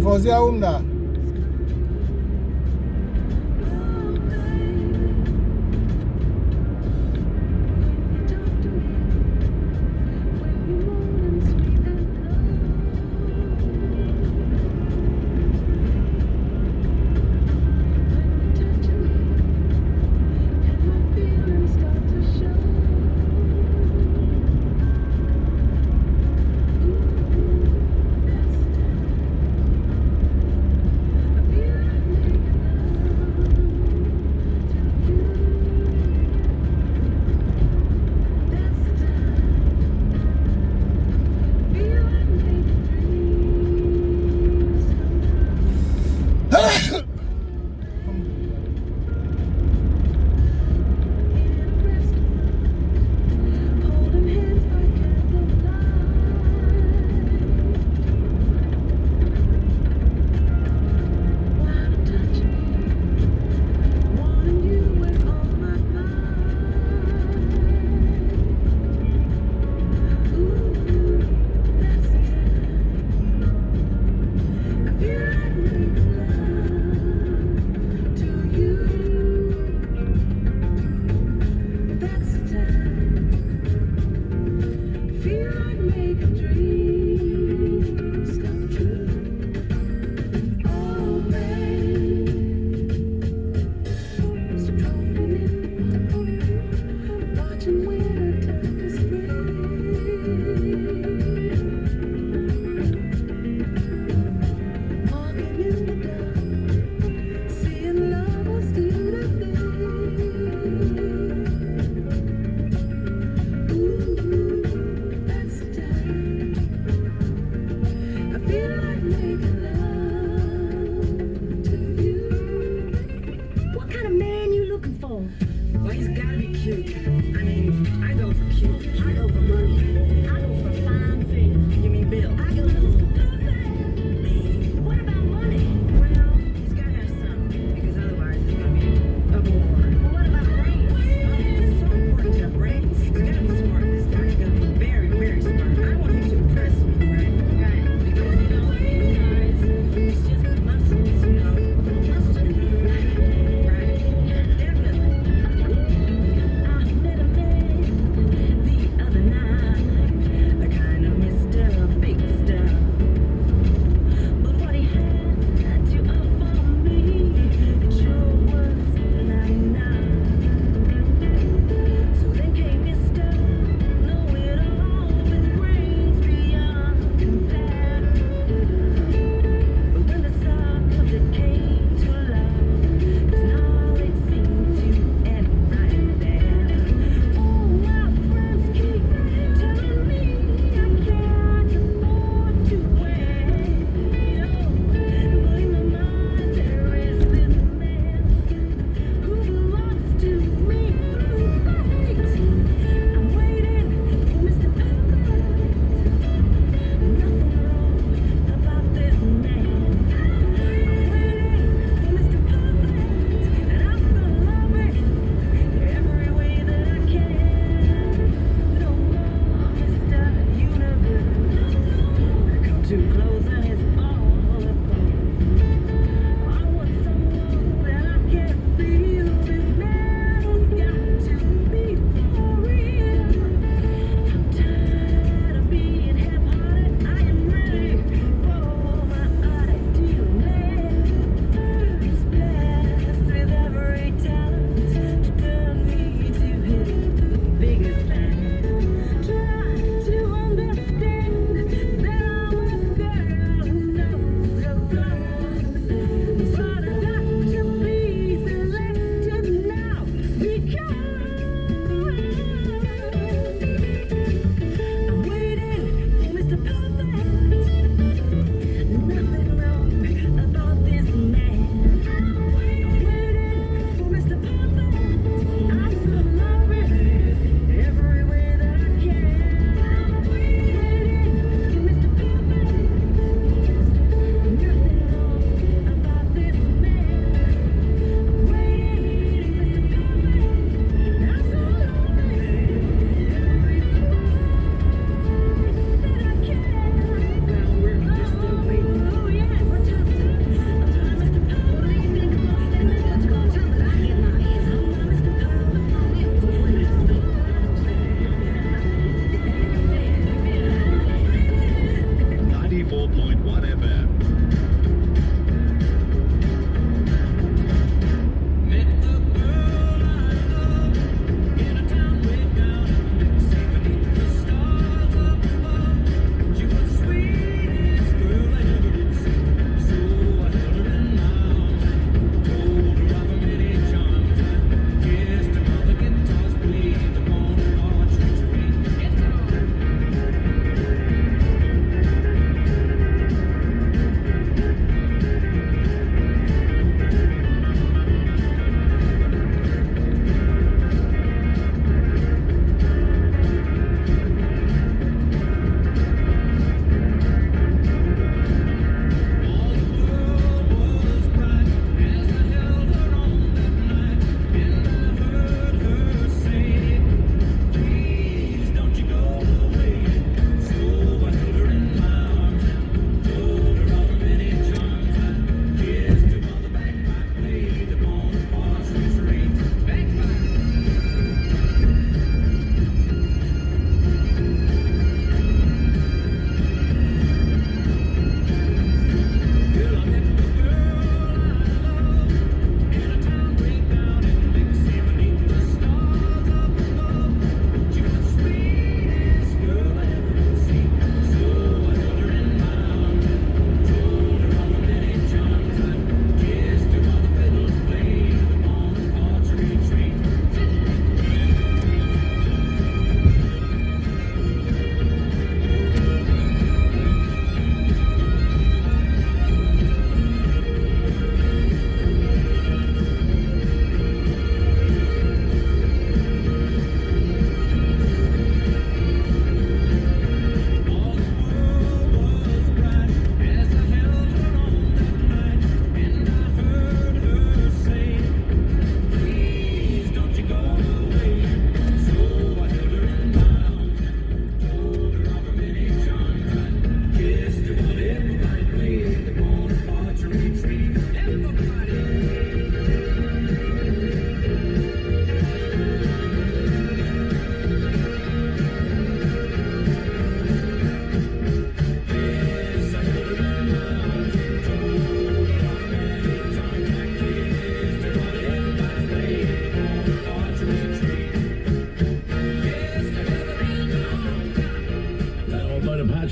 فازی هم ده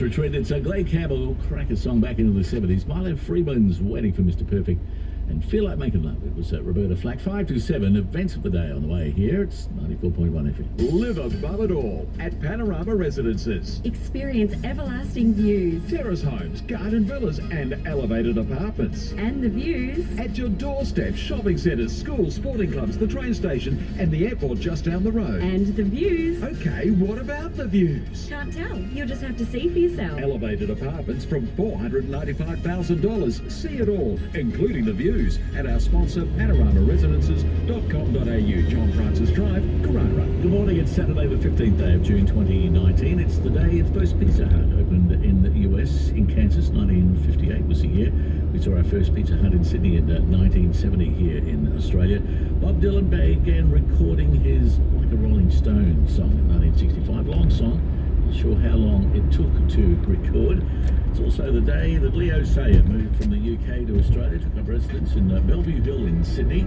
Nice retreat. It's a Glenn Campbell cracker song back into the 70s. Milo Freeman's Waiting for Mr. Perfect and Feel Like Making Love. It was Roberta Flack. 5 to 7 events of the day on the way here. It's 94.1 FM. Live above it all at Panorama Residences. Experience everlasting views. Terrace homes, garden villas and elevated apartments. And the views. At your doorstep, shopping centres, schools, sporting clubs, the train station and the airport just down the road. And the views. Okay, what about the views? Can't tell. You'll just have to see for yourself. Elevated apartments from $495,000. See it all, including the views, at our sponsor, panoramaresidences.com.au, John Francis Drive, Carrara. Good morning. It's Saturday, the 15th day of June 2019. It's the day the first Pizza Hut opened in the US, in Kansas. 1958 was the year. We saw our first Pizza Hut in Sydney in 1970 here in Australia. Bob Dylan began recording his Like a Rolling Stone song in 1965. Long song. Not sure how long it took to record. It's also the day that Leo Sayer moved from the UK to Australia, took up residence in Bellevue Hill in Sydney.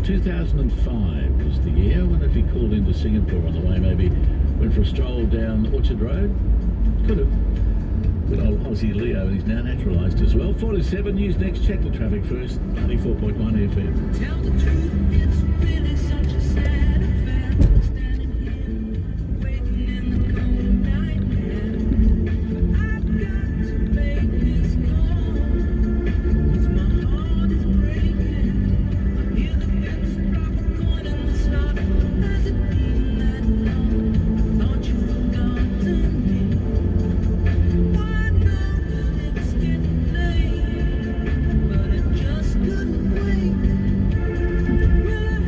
2005 was the year. I wonder if he called into Singapore on the way, maybe went for a stroll down Orchard Road. Could have. Good old Aussie Leo, and he's now naturalised as well. 4 to 7, news next, check the traffic first. 94.1 FM. Tell the truth, it's really such a sad affair. Standing here, waiting in the cold night air. I've got to make this call, 'cause my heart is breaking. I hear the whips drop a coin in the slot. Has it been that long? Thought you forgotten me. Why now that it's getting late, but I just couldn't wait. Well,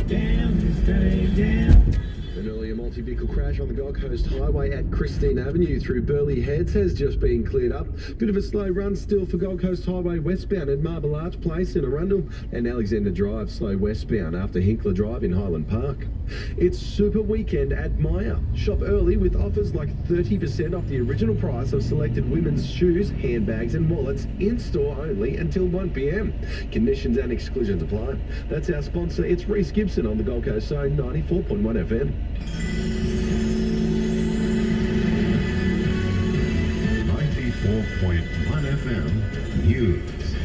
Down to stay down. An earlier multi-vehicle crash on the Gold Coast Highway at Christine Avenue through Burleigh Heads has just been cleared up. Bit of a slow run still for Gold Coast Highway westbound at Marble Arch Place in Arundel and Alexander Drive slow westbound after Hinkler Drive in Highland Park. It's Super Weekend at Myer. Shop early with offers like 30% off the original price of selected women's shoes, handbags and wallets in-store only until 1 p.m. Conditions and exclusions apply. That's our sponsor. It's Reece Gibson on the Gold Coast Zone 94.1 FM. 94.1 FM News.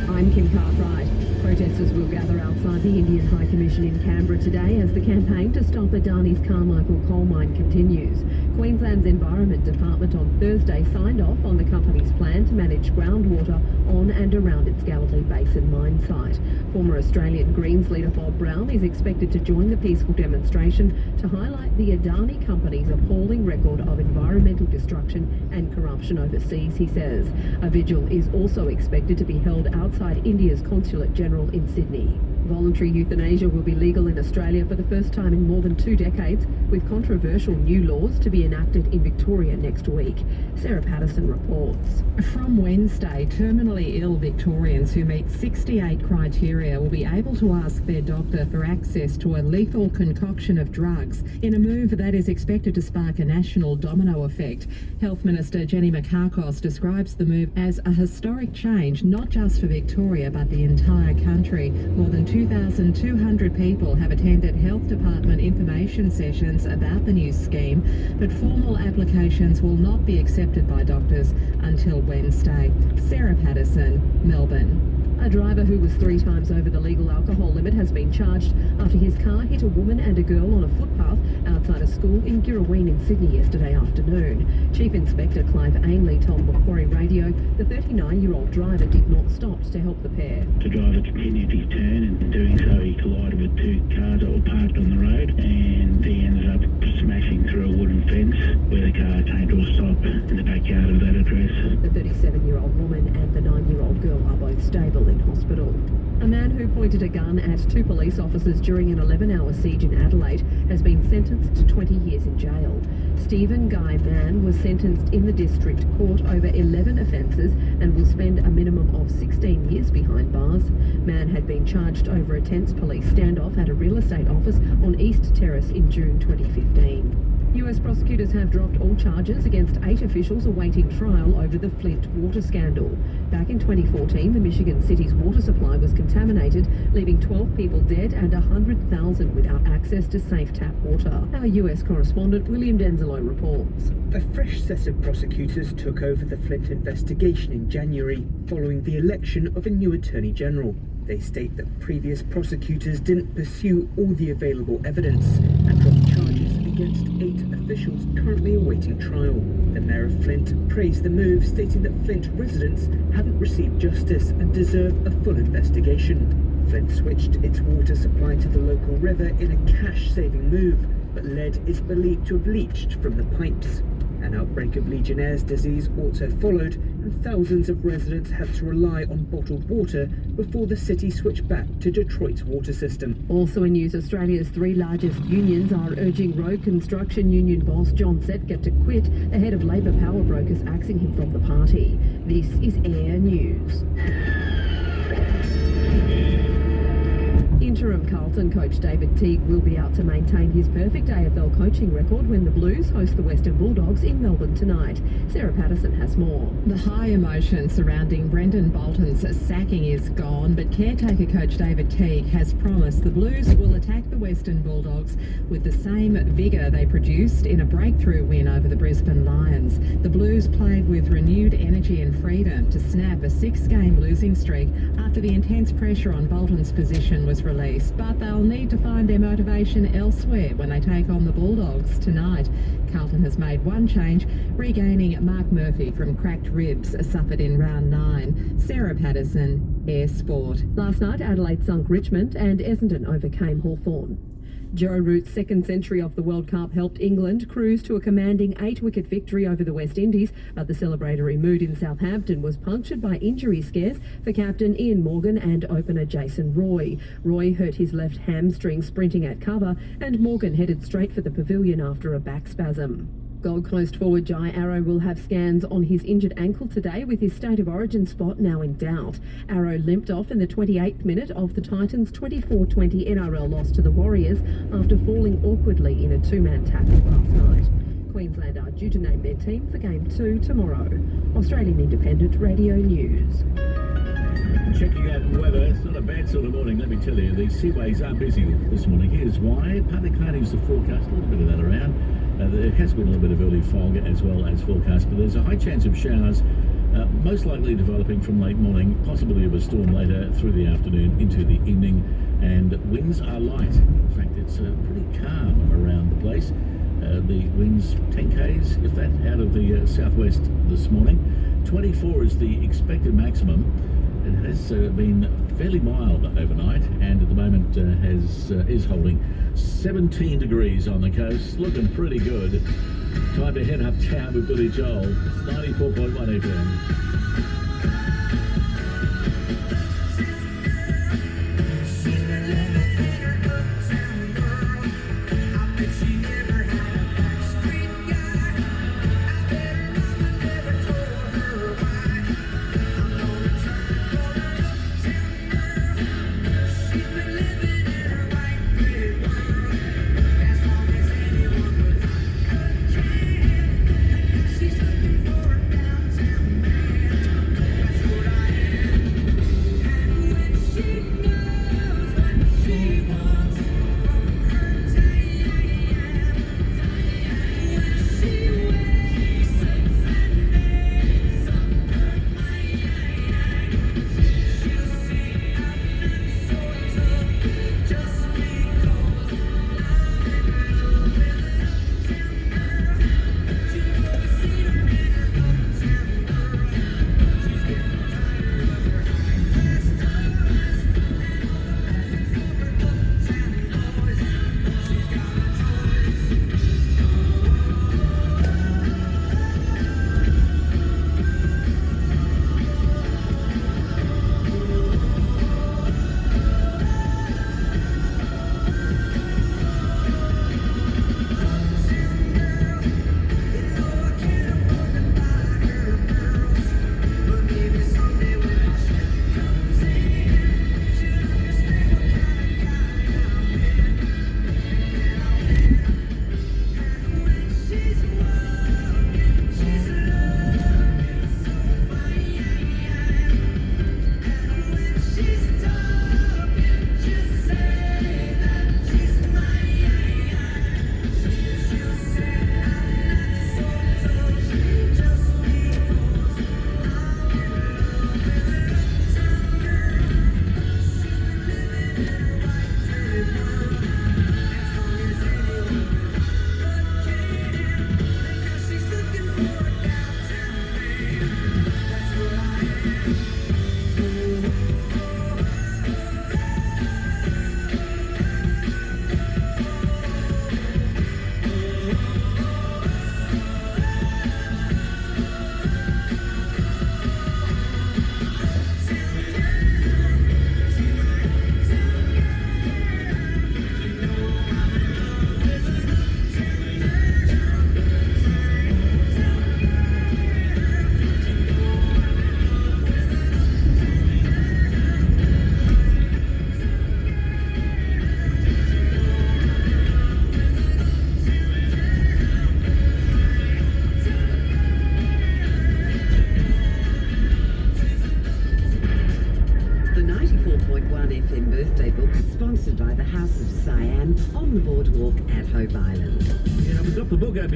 I'm Kim Cartwright. Protesters will gather outside the Indian High Commission in Canberra today as the campaign to stop Adani's Carmichael coal mine continues. Queensland's Environment Department on Thursday signed off on the company's plan to manage groundwater on and around its Galilee Basin mine site. Former Australian Greens leader Bob Brown is expected to join the peaceful demonstration to highlight the Adani company's appalling record of environmental destruction and corruption overseas, he says. A vigil is also expected to be held outside India's Consulate General in Sydney. Voluntary euthanasia will be legal in Australia for the first time in more than 2 decades, with controversial new laws to be enacted in Victoria next week. Sarah Patterson reports. From Wednesday, terminally ill Victorians who meet 68 criteria will be able to ask their doctor for access to a lethal concoction of drugs in a move that is expected to spark a national domino effect. Health Minister Jenny Mikakos describes the move as a historic change, not just for Victoria but the entire country. More than 2,200 people have attended Health Department information sessions about the new scheme, but formal applications will not be accepted by doctors until Wednesday. Sarah Patterson, Melbourne. A driver who was 3 times over the legal alcohol limit has been charged after his car hit a woman and a girl on a footpath outside a school in Girraween in Sydney yesterday afternoon. Chief Inspector Clive Ainley told Macquarie Radio the 39-year-old driver did not stop to help the pair. The driver continued his turn, and in doing so he collided with 2 cars that were parked on the road, and he ended up smashing through a wooden fence where the car came to a stop in the backyard of that address. The 37-year-old woman and the 9-year-old girl are both stable in hospital. A man who pointed a gun at 2 police officers during an 11-hour siege in Adelaide has been sentenced to 20 years in jail. Stephen Guy Mann was sentenced in the district court over 11 offences and will spend a minimum of 16 years behind bars. Mann had been charged over a tense police standoff at a real estate office on East Terrace in June 2015. US prosecutors have dropped all charges against 8 officials awaiting trial over the Flint water scandal. Back in 2014, the Michigan city's water supply was contaminated, leaving 12 people dead and 100,000 without access to safe tap water. Our US correspondent William Denzelo reports. A fresh set of prosecutors took over the Flint investigation in January, following the election of a new Attorney General. They state that previous prosecutors didn't pursue all the available evidence and dropped charges against 8 officials currently awaiting trial. The Mayor of Flint praised the move, stating that Flint residents hadn't received justice and deserve a full investigation. Flint switched its water supply to the local river in a cash-saving move, but lead is believed to have leached from the pipes. An outbreak of Legionnaire's disease also followed, and thousands of residents had to rely on bottled water before the city switched back to Detroit's water system. Also in news, Australia's 3 largest unions are urging road construction union boss John Setger to quit ahead of Labor power brokers axing him from the party. This is Air News. Interim Carlton coach David Teague will be out to maintain his perfect AFL coaching record when the Blues host the Western Bulldogs in Melbourne tonight. Sarah Patterson has more. The high emotion surrounding Brendan Bolton's sacking is gone, but caretaker coach David Teague has promised the Blues will attack the Western Bulldogs with the same vigour they produced in a breakthrough win over the Brisbane Lions. The Blues played with renewed energy and freedom to snap a 6-game losing streak after the intense pressure on Bolton's position was released, but they'll need to find their motivation elsewhere when they take on the Bulldogs tonight. Carlton has made one change, regaining Mark Murphy from cracked ribs suffered in round 9. Sarah Patterson, Air Sport. Last night, Adelaide sunk Richmond and Essendon overcame Hawthorn. Joe Root's second century of the World Cup helped England cruise to a commanding 8-wicket victory over the West Indies, but the celebratory mood in Southampton was punctured by injury scares for captain Ian Morgan and opener Jason Roy. Roy hurt his left hamstring sprinting at cover, and Morgan headed straight for the pavilion after a back spasm. Gold Coast forward Jai Arrow will have scans on his injured ankle today, with his State of Origin spot now in doubt. Arrow limped off in the 28th minute of the Titans' 24-20 NRL loss to the Warriors after falling awkwardly in a two-man tackle last night. Queensland are due to name their team for Game 2 tomorrow. Australian Independent Radio News. Checking out weather, it's not a bad sort of morning, let me tell you. The seaways are busy this morning. Here's why. Partly cloudy is the forecast, a little bit of that around. There has been a little bit of early fog as well as forecast, but there's a high chance of showers, most likely developing from late morning, possibility of a storm later through the afternoon into the evening, and winds are light. In fact, it's pretty calm around the place. The winds 10 k's, if that, out of the southwest this morning. 24 is the expected maximum. It has been fairly mild overnight, and at the moment is holding 17 degrees on the coast, looking pretty good. Time to head uptown with Billy Joel. It's 94.1 FM.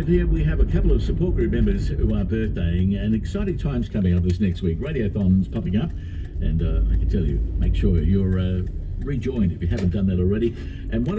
Here we have a couple of support group members who are birthdaying, and exciting times coming up this next week. Radiothon's popping up, and I can tell you, make sure you're rejoined if you haven't done that already. And one